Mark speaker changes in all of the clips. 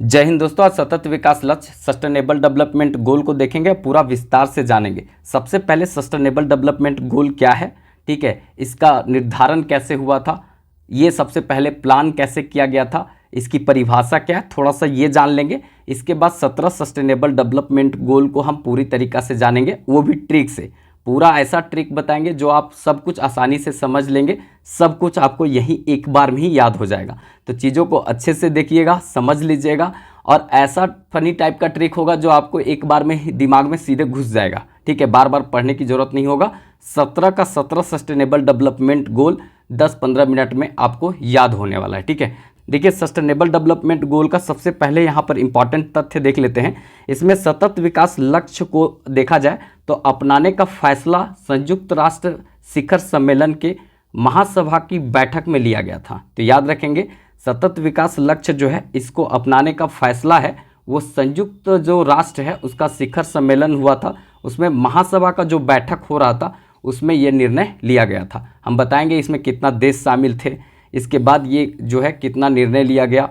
Speaker 1: जय हिंद दोस्तों। आज सतत विकास लक्ष्य सस्टेनेबल डेवलपमेंट गोल को देखेंगे, पूरा विस्तार से जानेंगे। सबसे पहले सस्टेनेबल डेवलपमेंट गोल क्या है, ठीक है, इसका निर्धारण कैसे हुआ था, ये सबसे पहले प्लान कैसे किया गया था, इसकी परिभाषा क्या है, थोड़ा सा ये जान लेंगे। इसके बाद 17 सस्टेनेबल डेवलपमेंट गोल को हम पूरी तरीक़ा से जानेंगे, वो भी ट्रिक से। पूरा ऐसा ट्रिक बताएंगे जो आप सब कुछ आसानी से समझ लेंगे, सब कुछ आपको यही एक बार में ही याद हो जाएगा। तो चीज़ों को अच्छे से देखिएगा, समझ लीजिएगा, और ऐसा फनी टाइप का ट्रिक होगा जो आपको एक बार में ही दिमाग में सीधे घुस जाएगा, ठीक है, बार बार पढ़ने की ज़रूरत नहीं होगा। 17 का 17 सस्टेनेबल डेवलपमेंट गोल 10-15 मिनट में आपको याद होने वाला है, ठीक है। देखिए, सस्टेनेबल डेवलपमेंट गोल का सबसे पहले यहाँ पर इंपॉर्टेंट तथ्य देख लेते हैं। इसमें सतत विकास लक्ष्य को देखा जाए तो अपनाने का फैसला संयुक्त राष्ट्र शिखर सम्मेलन के महासभा की बैठक में लिया गया था। तो याद रखेंगे, सतत विकास लक्ष्य जो है इसको अपनाने का फैसला है वो संयुक्त जो राष्ट्र है उसका शिखर सम्मेलन हुआ था, उसमें महासभा का जो बैठक हो रहा था उसमें ये निर्णय लिया गया था। हम बताएंगे इसमें कितना देश शामिल थे, इसके बाद ये जो है कितना निर्णय लिया गया,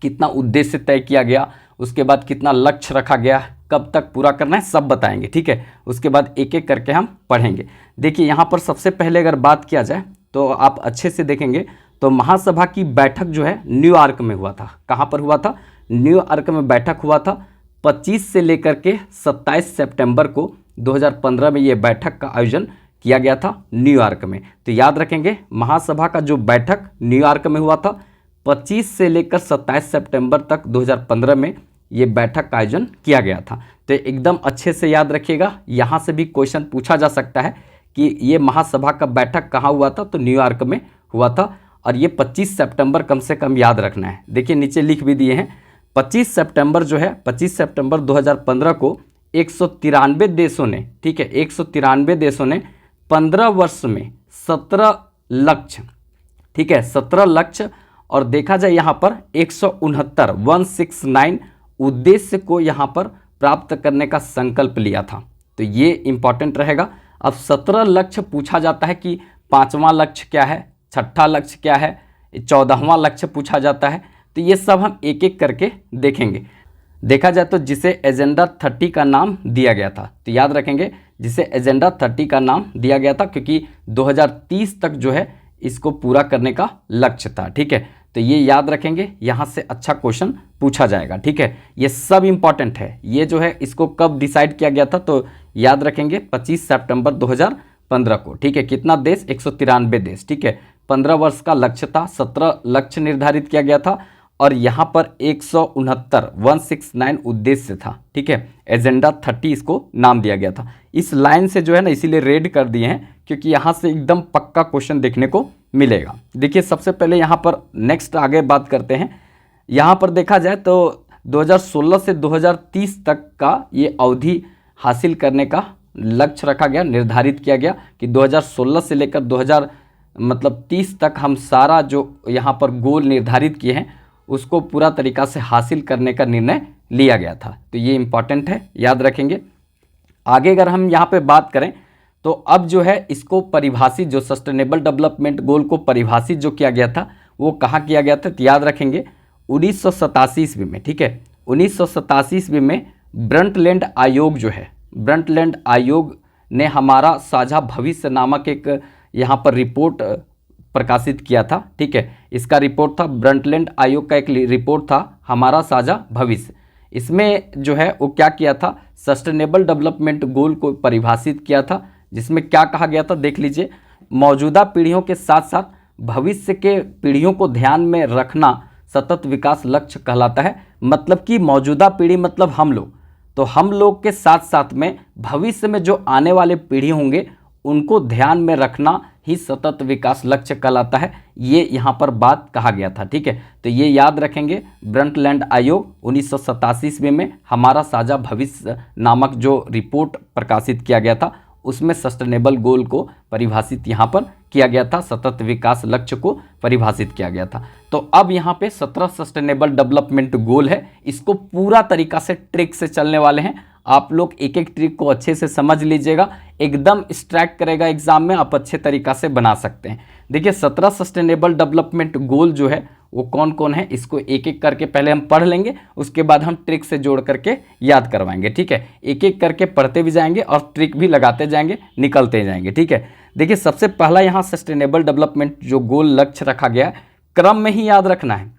Speaker 1: कितना उद्देश्य तय किया गया, उसके बाद कितना लक्ष्य रखा गया, कब तक पूरा करना है, सब बताएंगे, ठीक है। उसके बाद एक एक करके हम पढ़ेंगे। देखिए, यहाँ पर सबसे पहले अगर बात किया जाए तो आप अच्छे से देखेंगे तो महासभा की बैठक जो है न्यूयॉर्क में हुआ था। कहाँ पर हुआ था? न्यूयॉर्क में बैठक हुआ था। 25 से लेकर के 27 सितंबर को 2015 में ये बैठक का आयोजन किया गया था न्यूयॉर्क में। तो याद रखेंगे, महासभा का जो बैठक न्यूयॉर्क में हुआ था 25 से लेकर 27 सितंबर तक 2015 में ये बैठक का आयोजन किया गया था। तो एकदम अच्छे से याद रखिएगा, यहाँ से भी क्वेश्चन पूछा जा सकता है कि ये महासभा का बैठक कहाँ हुआ था, तो न्यूयॉर्क में हुआ था, और ये 25 सितंबर कम से कम याद रखना है। देखिए, नीचे लिख भी दिए हैं 25 सितंबर जो है 25 सितंबर 2015 को 193 देशों ने, ठीक है, 193 देशों ने 15 वर्ष में 17 लक्ष्य, ठीक है, 17 लक्ष्य, और देखा जाए यहाँ पर 169 उद्देश्य को यहाँ पर प्राप्त करने का संकल्प लिया था। तो ये इंपॉर्टेंट रहेगा। अब 17 लक्ष्य पूछा जाता है कि 5वां लक्ष्य क्या है, 6ठा लक्ष्य क्या है, 14वां लक्ष्य पूछा जाता है। तो ये सब हम एक एक करके देखेंगे। देखा जाए तो जिसे एजेंडा 30 का नाम दिया गया था, तो याद रखेंगे जिसे एजेंडा 30 का नाम दिया गया था क्योंकि 2030 तक जो है इसको पूरा करने का लक्ष्य था, ठीक है। तो ये याद रखेंगे, यहाँ से अच्छा क्वेश्चन पूछा जाएगा, ठीक है। ये सब इंपॉर्टेंट है। ये जो है इसको कब डिसाइड किया गया था, तो याद रखेंगे 25 सितंबर 2015 को, ठीक है। कितना देश? 193 देश, ठीक है। 15 वर्ष का लक्ष्य था, 17 लक्ष्य निर्धारित किया गया था, और यहाँ पर 169 उद्देश्य था, ठीक है। एजेंडा 30 इसको नाम दिया गया था। इस लाइन से जो है ना, इसीलिए रेड कर दिए हैं क्योंकि यहाँ से एकदम पक्का क्वेश्चन देखने को मिलेगा। देखिए, सबसे पहले यहाँ पर नेक्स्ट आगे बात करते हैं। यहाँ पर देखा जाए तो 2016 से 2030 तक का ये अवधि हासिल करने का लक्ष्य रखा गया, निर्धारित किया गया कि 2016 से लेकर 30 तक हम सारा जो यहाँ पर गोल निर्धारित किए हैं उसको पूरा तरीक़ा से हासिल करने का निर्णय लिया गया था। तो ये इम्पॉर्टेंट है, याद रखेंगे। आगे अगर हम यहाँ पे बात करें तो अब जो है इसको परिभाषित, जो सस्टेनेबल डेवलपमेंट गोल को परिभाषित जो किया गया था वो कहाँ किया गया था, तो याद रखेंगे 1987 ईस्वी में, ठीक है। 1987 ईस्वी में ब्रंटलैंड आयोग जो है, ब्रंटलैंड आयोग ने हमारा साझा भविष्य नामक एक यहाँ पर रिपोर्ट प्रकाशित किया था, ठीक है। इसका रिपोर्ट था, ब्रंटलैंड आयोग का एक रिपोर्ट था, हमारा साझा भविष्य। इसमें जो है वो क्या किया था, सस्टेनेबल डेवलपमेंट गोल को परिभाषित किया था, जिसमें क्या कहा गया था देख लीजिए। मौजूदा पीढ़ियों के साथ साथ भविष्य के पीढ़ियों को ध्यान में रखना सतत विकास लक्ष्य कहलाता है। मतलब कि मौजूदा पीढ़ी मतलब हम लोग, तो हम लोग के साथ साथ में भविष्य में जो आने वाले पीढ़ी होंगे उनको ध्यान में रखना ही सतत विकास लक्ष्य कहलाता है। ये यहाँ पर बात कहा गया था, ठीक है। तो ये याद रखेंगे, ब्रंटलैंड आयोग 1987 ईस्वी में हमारा साझा भविष्य नामक जो रिपोर्ट प्रकाशित किया गया था उसमें सस्टेनेबल गोल को परिभाषित यहाँ पर किया गया था, सतत विकास लक्ष्य को परिभाषित किया गया था। तो अब यहाँ पे 17 सस्टेनेबल डेवलपमेंट गोल है, इसको पूरा तरीका से ट्रिक से चलने वाले हैं। आप लोग एक एक ट्रिक को अच्छे से समझ लीजिएगा, एकदम स्ट्रैक करेगा एग्जाम में, आप अच्छे तरीक़ा से बना सकते हैं। देखिए 17 सस्टेनेबल डेवलपमेंट गोल जो है वो कौन कौन है, इसको एक एक करके पहले हम पढ़ लेंगे, उसके बाद हम ट्रिक से जोड़ करके याद करवाएंगे। ठीक है, एक एक करके पढ़ते भी जाएंगे और ट्रिक भी लगाते जाएंगे, निकलते जाएंगे। ठीक है, देखिए सबसे पहला यहाँ सस्टेनेबल डेवलपमेंट जो गोल लक्ष्य रखा गया है, क्रम में ही याद रखना है,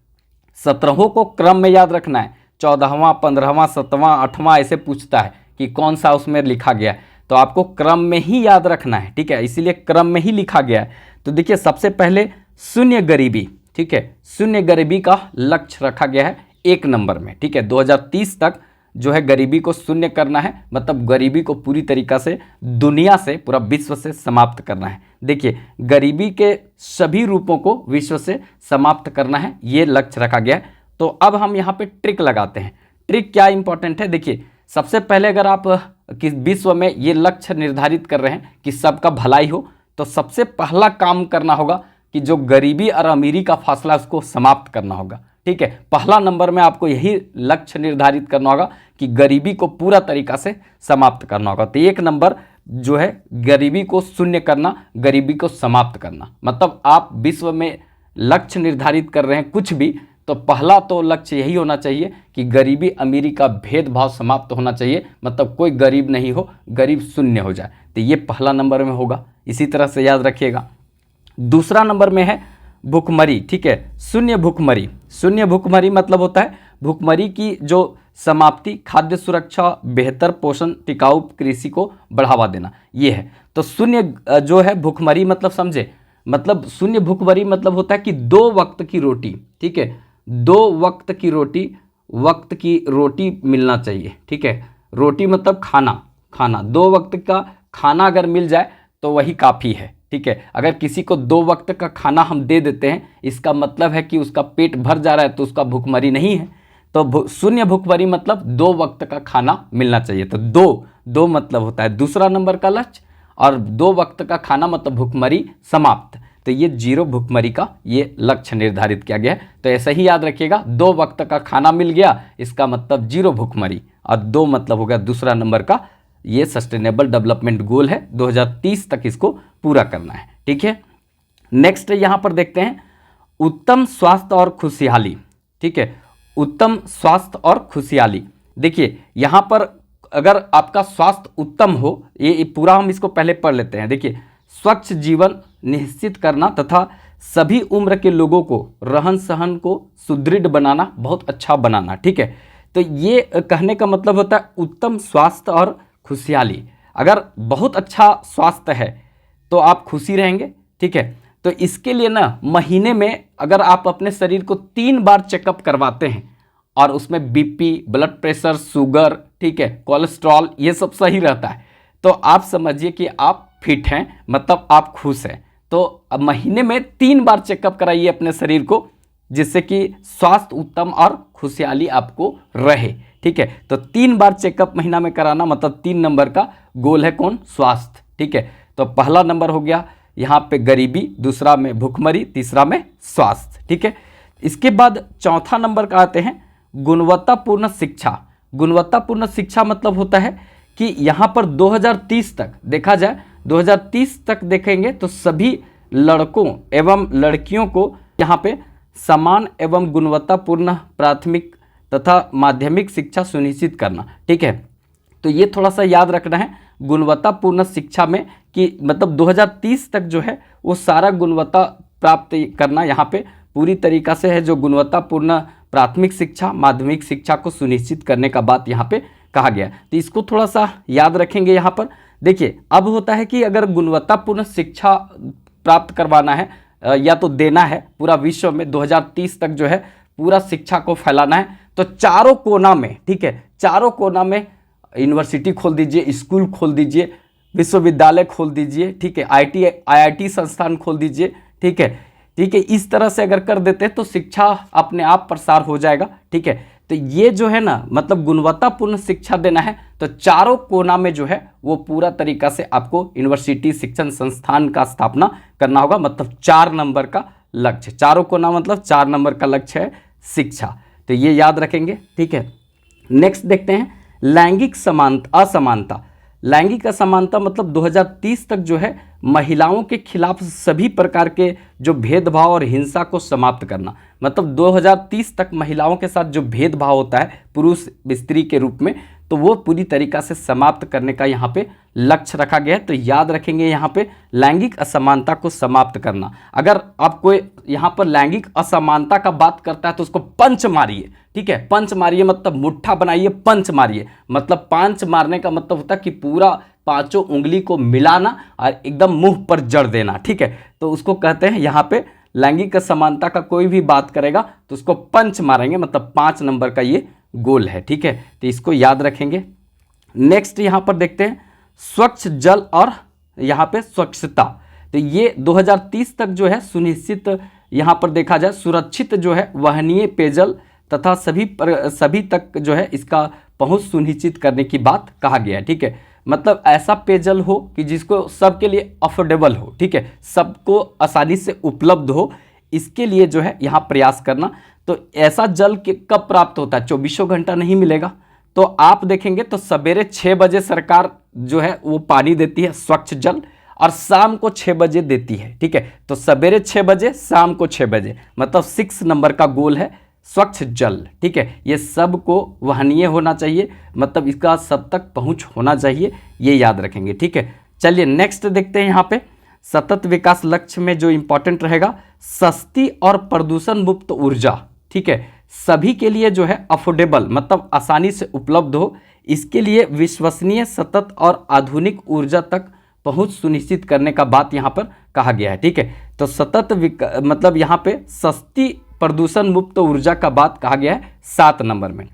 Speaker 1: 17 को क्रम में याद रखना है। 14वां, 15वां, 7वां, 8वां ऐसे पूछता है कि कौन सा उसमें लिखा गया है, तो आपको क्रम में ही याद रखना है। ठीक है, इसीलिए क्रम में ही लिखा गया है। तो देखिए सबसे पहले शून्य गरीबी, ठीक है, शून्य गरीबी का लक्ष्य रखा गया है 1 नंबर में। ठीक है, 2030 तक जो है गरीबी को शून्य करना है, मतलब गरीबी को पूरी तरीका से दुनिया से, पूरा विश्व से समाप्त करना है। देखिए गरीबी के सभी रूपों को विश्व से समाप्त करना है, ये लक्ष्य रखा गया है। तो अब हम यहाँ पे ट्रिक लगाते हैं। ट्रिक क्या इंपॉर्टेंट है, देखिए सबसे पहले अगर आप किस विश्व में ये लक्ष्य निर्धारित कर रहे हैं कि सबका भलाई हो, तो सबसे पहला काम करना होगा कि जो गरीबी और अमीरी का फासला उसको समाप्त करना होगा। ठीक है, पहला नंबर में आपको यही लक्ष्य निर्धारित करना होगा कि गरीबी को पूरा तरीका से समाप्त करना होगा। तो 1 नंबर जो है गरीबी को शून्य करना, गरीबी को समाप्त करना। मतलब आप विश्व में लक्ष्य निर्धारित कर रहे हैं कुछ भी, तो पहला तो लक्ष्य यही होना चाहिए कि गरीबी अमीरी का भेदभाव समाप्त होना चाहिए, मतलब कोई गरीब नहीं हो, गरीब शून्य हो जाए। तो ये पहला नंबर में होगा, इसी तरह से याद रखिएगा। दूसरा नंबर में है भुखमरी। ठीक है, शून्य भुखमरी। शून्य भुखमरी मतलब होता है भुखमरी की जो समाप्ति, खाद्य सुरक्षा, बेहतर पोषण, टिकाऊ कृषि को बढ़ावा देना, ये है। तो शून्य जो है भुखमरी मतलब समझे, मतलब शून्य भुखमरी मतलब होता है कि 2 वक्त की रोटी, ठीक है, 2 वक्त की रोटी, वक्त की रोटी मिलना चाहिए। ठीक है, रोटी मतलब खाना, खाना 2 वक्त का खाना अगर मिल जाए तो वही काफ़ी है। ठीक है, अगर किसी को 2 वक्त का खाना हम दे देते हैं, इसका मतलब है कि उसका पेट भर जा रहा है, तो उसका भुखमरी नहीं है। तो शून्य भुखमरी मतलब 2 वक्त का खाना मिलना चाहिए। तो दो मतलब होता है दूसरा नंबर का लक्ष्य, और 2 वक्त का खाना मतलब भुखमरी समाप्त। तो ये 0 भुखमरी का ये लक्ष्य निर्धारित किया गया है। तो ऐसा ही याद रखिएगा, 2 वक्त का खाना मिल गया, इसका मतलब 0 भुखमरी, और 2 मतलब हो गया दूसरा नंबर का। ये सस्टेनेबल डेवलपमेंट गोल है, 2030 तक इसको पूरा करना है। ठीक है, नेक्स्ट यहाँ पर देखते हैं उत्तम स्वास्थ्य और खुशहाली। ठीक है, उत्तम स्वास्थ्य और खुशहाली। देखिए यहाँ पर अगर आपका स्वास्थ्य उत्तम हो, ये पूरा हम इसको पहले पढ़ लेते हैं। देखिए स्वच्छ जीवन निश्चित करना तथा सभी उम्र के लोगों को रहन सहन को सुदृढ़ बनाना, बहुत अच्छा बनाना। ठीक है, तो ये कहने का मतलब होता है उत्तम स्वास्थ्य और खुशहाली। अगर बहुत अच्छा स्वास्थ्य है तो आप खुशी रहेंगे। ठीक है, तो इसके लिए ना महीने में अगर आप अपने शरीर को 3 बार चेकअप करवाते हैं, और उसमें बीपी, ब्लड प्रेशर, शुगर, ठीक है, कोलेस्ट्रॉल, ये सब सही रहता है, तो आप समझिए कि आप फिट हैं, मतलब आप खुश हैं। तो अब महीने में 3 बार चेकअप कराइए अपने शरीर को, जिससे कि स्वास्थ्य उत्तम और खुशहाली आपको रहे। ठीक है, तो 3 बार चेकअप महीना में कराना, मतलब 3 नंबर का गोल है कौन, स्वास्थ्य। ठीक है, तो पहला नंबर हो गया यहाँ पे गरीबी, दूसरा में भुखमरी, तीसरा में स्वास्थ्य। ठीक है, इसके बाद चौथा नंबर का आते हैं गुणवत्तापूर्ण शिक्षा। गुणवत्तापूर्ण शिक्षा मतलब होता है कि यहाँ पर 2030 तक देखा जाए, 2030 तक देखेंगे तो सभी लड़कों एवं लड़कियों को यहाँ पे समान एवं गुणवत्तापूर्ण प्राथमिक तथा माध्यमिक शिक्षा सुनिश्चित करना। ठीक है, तो ये थोड़ा सा याद रखना है गुणवत्तापूर्ण शिक्षा में, कि मतलब 2030 तक जो है वो सारा गुणवत्ता प्राप्त करना यहाँ पे पूरी तरीका से है, जो गुणवत्तापूर्ण प्राथमिक शिक्षा, माध्यमिक शिक्षा को सुनिश्चित करने का बात यहाँ पे कहा गया। तो इसको थोड़ा सा याद रखेंगे यहाँ पर। देखिए अब होता है कि अगर गुणवत्तापूर्ण शिक्षा प्राप्त करवाना है या तो देना है पूरा विश्व में, 2030 तक जो है पूरा शिक्षा को फैलाना है, तो चारों कोना में, ठीक है, चारों कोना में यूनिवर्सिटी खोल दीजिए, स्कूल खोल दीजिए, विश्वविद्यालय खोल दीजिए। ठीक है, IIT संस्थान खोल दीजिए। ठीक है, ठीक है, इस तरह से अगर कर देते हैं तो शिक्षा अपने आप प्रसार हो जाएगा। ठीक है, तो ये जो है ना, मतलब गुणवत्तापूर्ण शिक्षा देना है, तो चारों कोना में जो है वो पूरा तरीका से आपको यूनिवर्सिटी शिक्षण संस्थान का स्थापना करना होगा, मतलब 4 नंबर का लक्ष्य। चारों कोना मतलब 4 नंबर का लक्ष्य है शिक्षा, तो ये याद रखेंगे। ठीक है, नेक्स्ट देखते हैं लैंगिक असमानता। लैंगिक असमानता मतलब 2030 तक जो है महिलाओं के खिलाफ सभी प्रकार के जो भेदभाव और हिंसा को समाप्त करना। मतलब 2030 तक महिलाओं के साथ जो भेदभाव होता है पुरुष स्त्री के रूप में, तो वो पूरी तरीक़ा से समाप्त करने का यहाँ पे लक्ष्य रखा गया है। तो याद रखेंगे यहाँ पे लैंगिक असमानता को समाप्त करना। अगर आप कोई यहाँ पर लैंगिक असमानता का बात करता है तो उसको पंच मारिए, ठीक है। पंच मारिए मतलब मुट्ठा बनाइए, पंच मारिए मतलब पांच मारने का मतलब होता है कि पूरा पांचों उंगली को मिलाना और एकदम मुंह पर जड़ देना, ठीक है। तो उसको कहते हैं यहाँ पे लैंगिक असमानता का कोई भी बात करेगा तो उसको पंच मारेंगे, मतलब 5 नंबर का ये गोल है, ठीक है। तो इसको याद रखेंगे। नेक्स्ट यहाँ पर देखते हैं स्वच्छ जल और यहाँ पे स्वच्छता। तो ये 2030 तक जो है सुनिश्चित यहाँ पर देखा जाए सुरक्षित जो है वहनीय पेयजल तथा सभी तक जो है इसका पहुंच सुनिश्चित करने की बात कहा गया है, ठीक है। मतलब ऐसा पेयजल हो कि जिसको सबके लिए अफोर्डेबल हो, ठीक है, सबको आसानी से उपलब्ध हो, इसके लिए जो है यहाँ प्रयास करना। तो ऐसा जल कब प्राप्त होता है? 24 घंटा नहीं मिलेगा। तो आप देखेंगे तो सवेरे 6 बजे सरकार जो है वो पानी देती है स्वच्छ जल और शाम को 6 बजे देती है, ठीक है। तो सवेरे 6 बजे शाम को 6 बजे मतलब 6 नंबर का गोल है स्वच्छ जल, ठीक है। ये सब को वहनीय होना चाहिए, मतलब इसका सब तक पहुंच होना चाहिए, ये याद रखेंगे, ठीक है। चलिए नेक्स्ट देखते हैं यहाँ पे सतत विकास लक्ष्य में जो इंपॉर्टेंट रहेगा सस्ती और प्रदूषण मुक्त ऊर्जा, ठीक है। सभी के लिए जो है अफोर्डेबल मतलब आसानी से उपलब्ध हो, इसके लिए विश्वसनीय सतत और आधुनिक ऊर्जा तक पहुंच सुनिश्चित करने का बात यहाँ पर कहा गया है, ठीक है। तो सतत मतलब यहाँ पे सस्ती प्रदूषण मुक्त ऊर्जा का बात कहा गया है 7 नंबर में।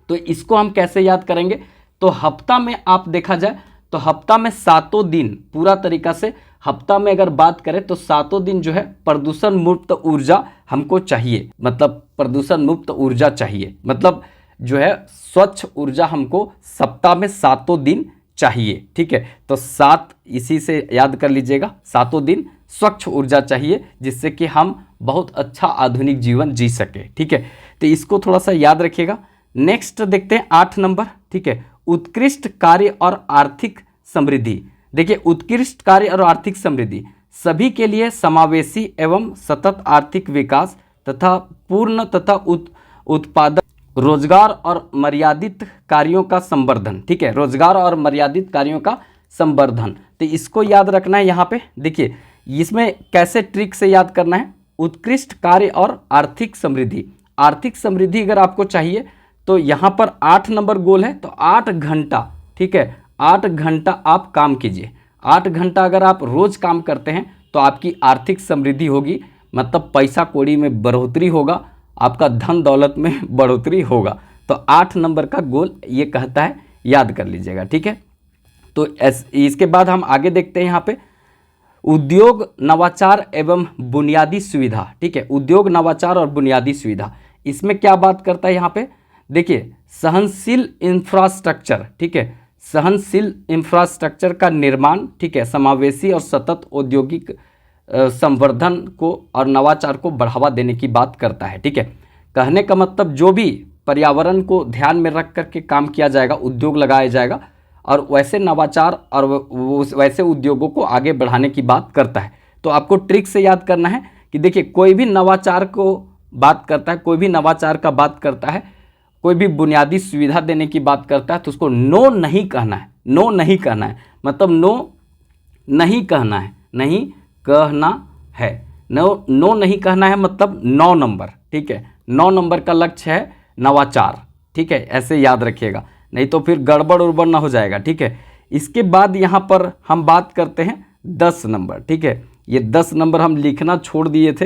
Speaker 1: तो इसको हम कैसे याद करेंगे? तो हफ्ता में आप देखा जाए तो हफ्ता में 7 दिन पूरा तरीका से हफ्ता में अगर बात करें तो 7 दिन जो है प्रदूषण मुक्त ऊर्जा हमको चाहिए, मतलब प्रदूषण मुक्त ऊर्जा चाहिए, मतलब जो है स्वच्छ ऊर्जा हमको सप्ताह में 7 दिन चाहिए, ठीक है। तो 7 इसी से याद कर लीजिएगा, 7 दिन स्वच्छ ऊर्जा चाहिए जिससे कि हम बहुत अच्छा आधुनिक जीवन जी सके, ठीक है। तो इसको थोड़ा सा याद रखिएगा। नेक्स्ट देखते हैं 8 नंबर, ठीक है, उत्कृष्ट कार्य और आर्थिक समृद्धि। देखिए उत्कृष्ट कार्य और आर्थिक समृद्धि सभी के लिए समावेशी एवं सतत आर्थिक विकास तथा पूर्ण तथा उत्पादक रोजगार और मर्यादित कार्यों का संवर्धन, ठीक है, रोजगार और मर्यादित कार्यों का संवर्धन। तो इसको याद रखना है। यहाँ पे देखिए इसमें कैसे ट्रिक से याद करना है। उत्कृष्ट कार्य और आर्थिक समृद्धि, आर्थिक समृद्धि अगर आपको चाहिए तो यहाँ पर 8 नंबर गोल है, तो 8 घंटा, ठीक है, 8 घंटा आप काम कीजिए। 8 घंटा अगर आप रोज काम करते हैं तो आपकी आर्थिक समृद्धि होगी, मतलब पैसा कौड़ी में बढ़ोतरी होगा, आपका धन दौलत में बढ़ोतरी होगा। तो 8 नंबर का गोल ये कहता है, याद कर लीजिएगा, ठीक है। तो इसके बाद हम आगे देखते हैं यहाँ पे उद्योग नवाचार एवं बुनियादी सुविधा, ठीक है, उद्योग नवाचार और बुनियादी सुविधा। इसमें क्या बात करता है यहाँ पे? देखिए सहनशील इंफ्रास्ट्रक्चर, ठीक है, सहनशील इंफ्रास्ट्रक्चर का निर्माण, ठीक है, समावेशी और सतत औद्योगिक संवर्धन को और नवाचार को बढ़ावा देने की बात करता है, ठीक है। कहने का मतलब जो भी पर्यावरण को ध्यान में रख करके काम किया जाएगा, उद्योग लगाया जाएगा और वैसे नवाचार और वैसे उद्योगों को आगे बढ़ाने की बात करता है। तो आपको ट्रिक से याद करना है कि देखिए कोई भी नवाचार को बात करता है, कोई भी नवाचार का बात करता है, कोई भी बुनियादी सुविधा देने की बात करता है तो उसको नो नहीं कहना है, नो नहीं कहना है, मतलब नो नहीं कहना है, नहीं कहना है, नो नहीं कहना है, मतलब 9 नंबर, ठीक है, 9 नंबर का लक्ष्य है नवाचार, ठीक है, ऐसे याद रखिएगा, नहीं तो फिर गड़बड़ उड़बड़ ना हो जाएगा, ठीक है। इसके बाद यहाँ पर हम बात करते हैं 10 नंबर, ठीक है, ये 10 नंबर हम लिखना छोड़ दिए थे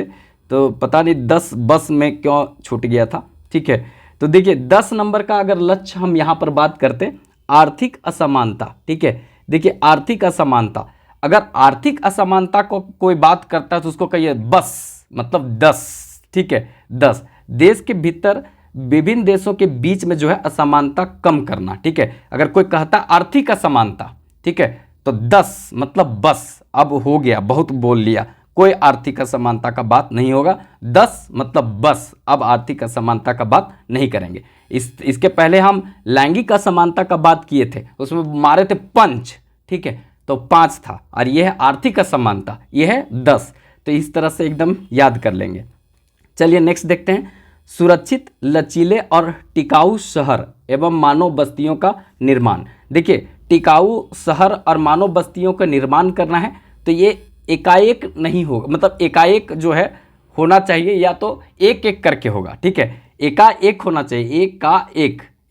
Speaker 1: तो पता नहीं 10 बस में क्यों छूट गया था, ठीक है। तो देखिए 10 नंबर का अगर लक्ष्य हम यहाँ पर बात करते हैं आर्थिक असमानता, ठीक है। देखिए आर्थिक असमानता, अगर आर्थिक असमानता को कोई बात करता है तो उसको कहिए बस, मतलब 10, ठीक है, 10 देश के भीतर विभिन्न देशों के बीच में जो है असमानता कम करना, ठीक है। अगर कोई कहता आर्थिक असमानता, ठीक है, तो 10 मतलब बस, अब हो गया, बहुत बोल लिया, कोई आर्थिक असमानता का बात नहीं होगा। 10 मतलब बस, अब आर्थिक असमानता का बात नहीं करेंगे। इसके पहले हम लैंगिक असमानता का बात किए थे, उसमें मारे थे पंच, ठीक है, तो 5 था, और यह है आर्थिक असमानता, यह है 10। तो इस तरह से एकदम याद कर लेंगे। चलिए नेक्स्ट देखते हैं, सुरक्षित, लचीले और टिकाऊ शहर एवं मानव बस्तियों का निर्माण। देखिए, टिकाऊ शहर और मानव बस्तियों का निर्माण करना है तो ये एकाएक नहीं होगा, मतलब एकाएक जो है होना चाहिए, या तो एक एक करके होगा, ठीक है, एकाएक होना चाहिए,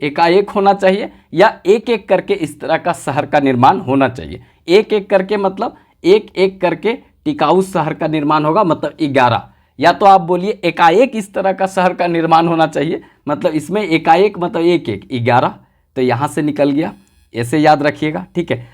Speaker 1: एकाएक होना चाहिए, या एक एक करके इस तरह का शहर का निर्माण होना चाहिए। एक एक करके मतलब एक एक करके टिकाऊ शहर का निर्माण होगा, मतलब 11, या तो आप बोलिए एकाएक इस तरह का शहर का निर्माण होना चाहिए, मतलब इसमें एकाएक मतलब एक एक 11, तो यहाँ से निकल गया, ऐसे याद रखिएगा, ठीक है।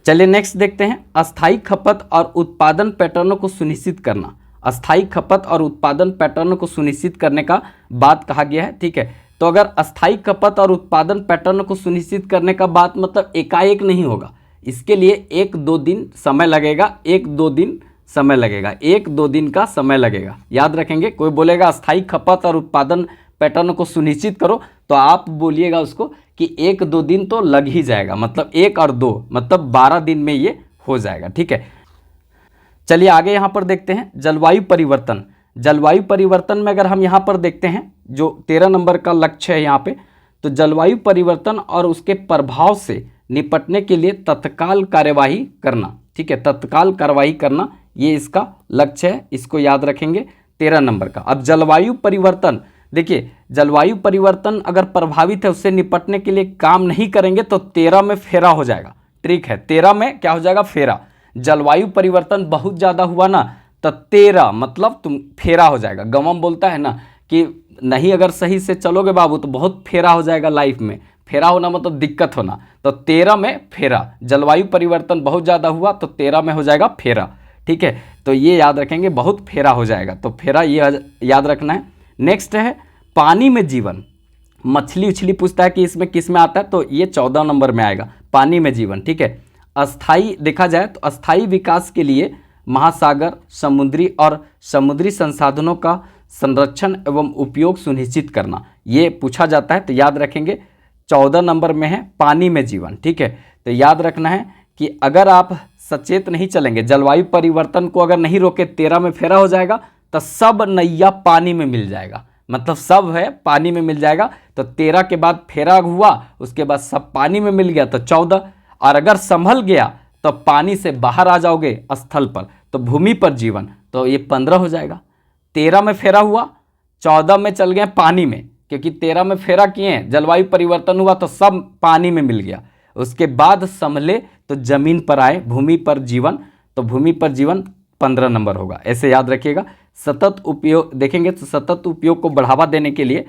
Speaker 1: चलिए नेक्स्ट देखते हैं, अस्थायी खपत और उत्पादन पैटर्नों को सुनिश्चित करना। अस्थायी खपत और उत्पादन पैटर्न को सुनिश्चित करने का बात कहा गया है, ठीक है। तो अगर अस्थायी खपत और उत्पादन पैटर्न को सुनिश्चित करने का बात मतलब एकाएक नहीं होगा, इसके लिए 1-2 दिन समय लगेगा, 1-2 दिन समय लगेगा, 1-2 दिन का समय लगेगा, याद रखेंगे। कोई बोलेगा अस्थायी खपत और उत्पादन पैटर्न को सुनिश्चित करो, तो आप बोलिएगा उसको कि 1-2 दिन तो लग ही जाएगा, मतलब 1 और 2 मतलब 12 दिन में ये हो जाएगा, ठीक है। चलिए आगे यहाँ पर देखते हैं, जलवायु परिवर्तन। जलवायु परिवर्तन में अगर हम यहाँ पर देखते हैं, जो 13 नंबर का लक्ष्य है यहाँ पे, तो जलवायु परिवर्तन और उसके प्रभाव से निपटने के लिए तत्काल कार्यवाही करना, ठीक है, तत्काल कार्यवाही करना, ये इसका लक्ष्य है, इसको याद रखेंगे 13 नंबर का। अब जलवायु परिवर्तन, देखिए जलवायु परिवर्तन अगर प्रभावित है, उससे निपटने के लिए काम नहीं करेंगे तो 13 में फेरा हो जाएगा, ट्रिक है, 13 में क्या हो जाएगा, फेरा। जलवायु परिवर्तन बहुत ज़्यादा हुआ ना तो 13 मतलब तुम फेरा हो जाएगा। गमम बोलता है ना कि नहीं अगर सही से चलोगे बाबू तो बहुत फेरा हो जाएगा लाइफ में, फेरा होना मतलब दिक्कत होना, तो 13 में फेरा। जलवायु परिवर्तन बहुत ज़्यादा हुआ तो 13 में हो जाएगा फेरा, ठीक है, तो ये याद रखेंगे, बहुत फेरा हो जाएगा, तो फेरा ये याद रखना है। नेक्स्ट है पानी में जीवन। मछली उछली पूछता है कि इसमें किस में आता है, तो ये 14 नंबर में आएगा, पानी में जीवन, ठीक है। अस्थाई देखा जाए तो अस्थाई विकास के लिए महासागर, समुद्री और समुद्री संसाधनों का संरक्षण एवं उपयोग सुनिश्चित करना, ये पूछा जाता है, तो याद रखेंगे 14 नंबर में है पानी में जीवन, ठीक है। तो याद रखना है कि अगर आप सचेत नहीं चलेंगे, जलवायु परिवर्तन को अगर नहीं रोके, 13 में फेरा हो जाएगा तो सब नैया पानी में मिल जाएगा, मतलब सब है पानी में मिल जाएगा, तो 13 के बाद फेरा हुआ, उसके बाद सब पानी में मिल गया तो 14, और अगर संभल गया तो पानी से बाहर आ जाओगे स्थल पर, तो भूमि पर जीवन, तो ये 15 हो जाएगा। 13 में फेरा हुआ, 14 में चल गए पानी में, क्योंकि 13 में फेरा किए हैं, जलवायु परिवर्तन हुआ तो सब पानी में मिल गया, उसके बाद संभले तो जमीन पर आए, भूमि पर जीवन, तो भूमि पर जीवन 15 नंबर होगा, ऐसे याद रखिएगा। सतत उपयोग देखेंगे तो सतत उपयोग को बढ़ावा देने के लिए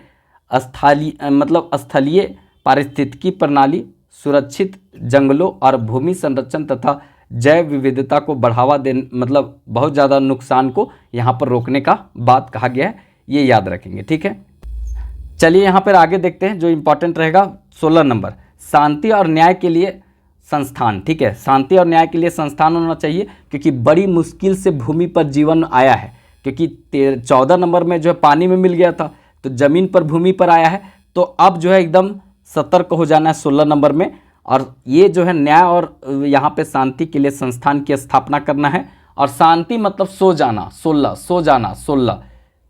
Speaker 1: स्थलीय पारिस्थितिकी प्रणाली, सुरक्षित जंगलों और भूमि संरक्षण तथा जैव विविधता को बढ़ावा देने, मतलब बहुत ज़्यादा नुकसान को यहाँ पर रोकने का बात कहा गया है, ये याद रखेंगे, ठीक है। चलिए यहाँ पर आगे देखते हैं, जो इम्पोर्टेंट रहेगा 16 नंबर, शांति और न्याय के लिए संस्थान, ठीक है। शांति और न्याय के लिए संस्थान होना चाहिए, क्योंकि बड़ी मुश्किल से भूमि पर जीवन आया है, क्योंकि 14 नंबर में जो है पानी में मिल गया था, तो ज़मीन पर भूमि पर आया है, तो अब जो है एकदम सतर्क हो जाना है 16 नंबर में, और ये जो है न्याय और यहाँ पे शांति के लिए संस्थान की स्थापना करना है। और शांति मतलब सो जाना, 16 सो जाना 16,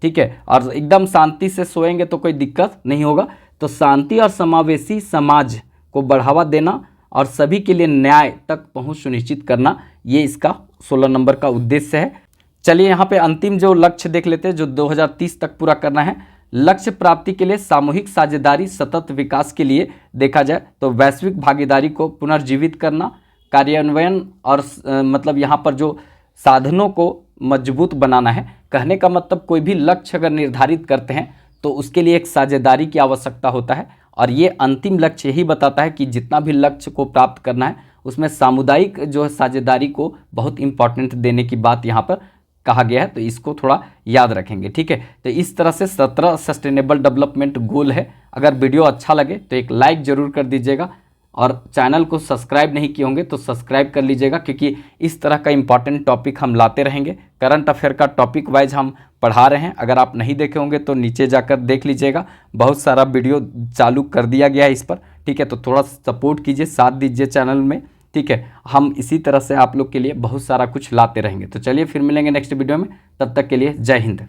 Speaker 1: ठीक है, और एकदम शांति से सोएंगे तो कोई दिक्कत नहीं होगा। तो शांति और समावेशी समाज को बढ़ावा देना और सभी के लिए न्याय तक पहुँच सुनिश्चित करना, ये इसका 16 नंबर का उद्देश्य है। चलिए यहाँ पे अंतिम जो लक्ष्य देख लेते हैं, जो 2030 तक पूरा करना है। लक्ष्य प्राप्ति के लिए सामूहिक साझेदारी, सतत विकास के लिए देखा जाए तो वैश्विक भागीदारी को पुनर्जीवित करना, कार्यान्वयन और मतलब यहाँ पर जो साधनों को मजबूत बनाना है। कहने का मतलब कोई भी लक्ष्य अगर निर्धारित करते हैं तो उसके लिए एक साझेदारी की आवश्यकता होता है, और ये अंतिम लक्ष्य यही बताता है कि जितना भी लक्ष्य को प्राप्त करना है उसमें सामुदायिक जो है साझेदारी को बहुत इंपॉर्टेंट देने की बात यहाँ पर कहा गया है, तो इसको थोड़ा याद रखेंगे, ठीक है। तो इस तरह से 17 सस्टेनेबल डेवलपमेंट गोल है। अगर वीडियो अच्छा लगे तो एक लाइक ज़रूर कर दीजिएगा। और चैनल को सब्सक्राइब नहीं किए होंगे तो सब्सक्राइब कर लीजिएगा, क्योंकि इस तरह का इंपॉर्टेंट टॉपिक हम लाते रहेंगे। करंट अफेयर का टॉपिक वाइज हम पढ़ा रहे हैं, अगर आप नहीं देखे होंगे तो नीचे जाकर देख लीजिएगा, बहुत सारा वीडियो चालू कर दिया गया है इस पर। ठीक है, तो थोड़ा सपोर्ट कीजिए, साथ दीजिए चैनल में। ठीक है, हम इसी तरह से आप लोग के लिए बहुत सारा कुछ लाते रहेंगे। तो चलिए फिर मिलेंगे नेक्स्ट वीडियो में, तब तक के लिए जय हिंद।